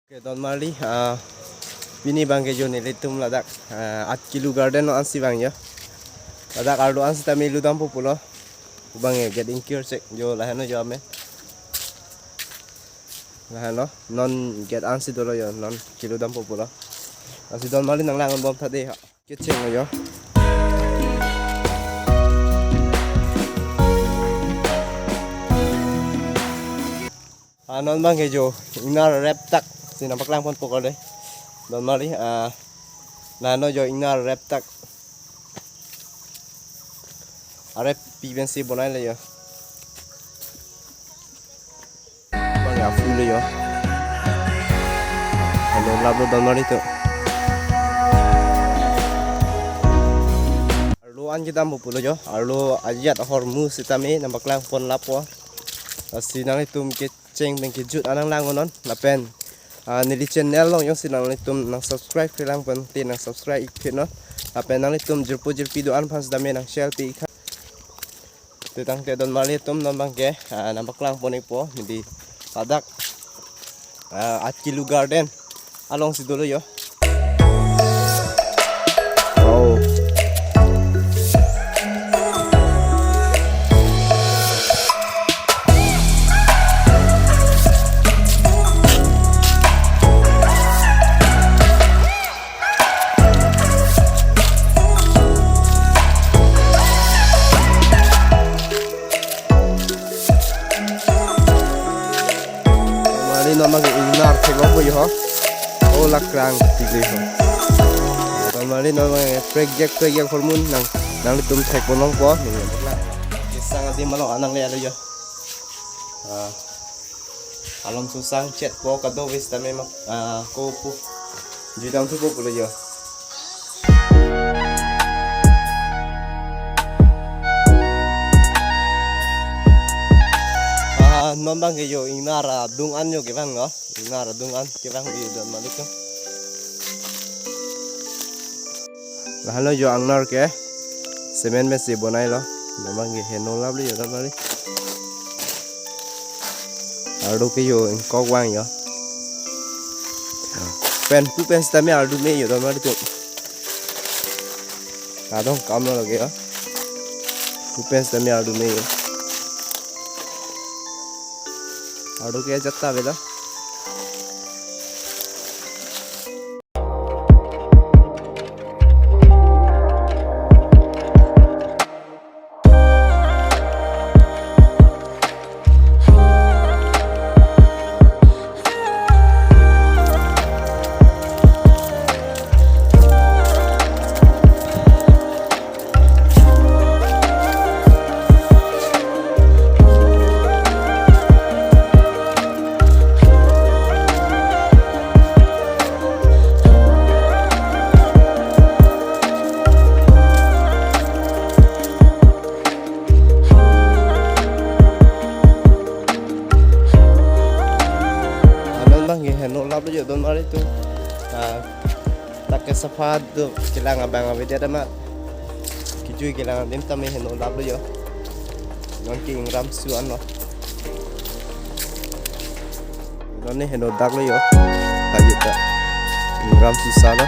Oke, Don Marley, bini bang kejo nih litum ladak 8 kilo garden no ansi bang ya. Ladak ardo ansi tami lu tampu pulo. Bang ya get incur cek jo lahano jo ame. Lahano non get ansi dolo yo non kilo tampu pulo. Ansi Don Marley nang langon bom tadi ha. Keceng yo. Non bang kejo inar rep tak sinampak lang pon pokol deh. Don Marley nano jo inar rep tak arep PVC bonai le yo bang ya full yo ano lablo Don Marley to arlo an kita mo pulo yo arlo ajat hormu sitami nampak lang pon lapo sinang itum keceng bengkijut anang langonon lapen nili channel long yung sinang litum nang subscribe kilang penting nang subscribe ikit no lapen nang litum jerpi doan pas dami nang share pi ikan tutang te Don Marley tum nambang ke nampak lang po po hindi padak at kilo garden along si dulo yo oh namang inar tegong po yo o lakrang tigli ho Don Marley namang project hormon nang litum tek bonong po ni bakla isang adi malong anang le alo yo alom susang chat po kado wis tame mak ko po jidang tu po pulo yo non bang kejo inara dungan yo kebang no inara dungan kebang di Don Marley ko lahalo jo angnar ke semen mes bonai lo namang ge heno labli yo Don Marley ardo ke yo ko wang yo pen stami ardo me yo Don Marley to kadong kam lo lage yo pen stami ardo me yo आड़ू के जत्ता बेला heno lab lo Don Marley tu tak kesafat tu kilang abang abang dia mak kijui kilang dim tami heno lab lo yo non king ram suan lo non ni heno dak lo yo kayu tak ram susah lo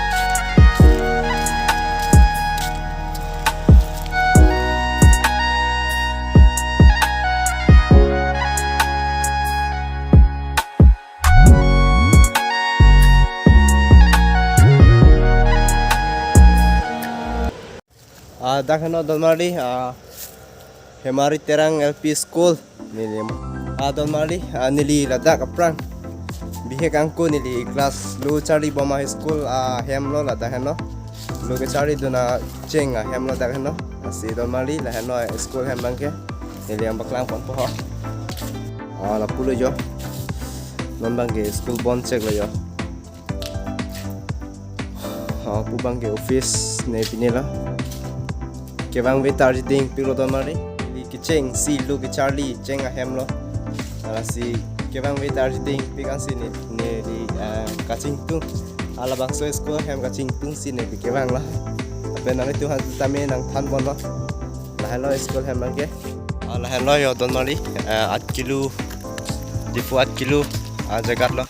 dakano Don Marley hemari terang LP school nili Don Marley nili ladak aprang bihe kangko nili class lu cari boma school hemlo ladakano lu ke cari duna ceng hemlo dakano si Don Marley lahano school hembangke nili ang baklang pon poho la pulo jo non bangke school bon check lo yo pu bangke office ne pinela kebang we targeting pilo Don Marley di keceng si lu ke Charlie ceng hem lo si kebang we targeting pikan si ni di kacing tung ala bangso school hem kacing tung si ni kebang lah apa nang itu han tame nang than bon lo lah hello school hem bangke lah hello yo Don Marley 8 kilo di 8 kilo jagat lo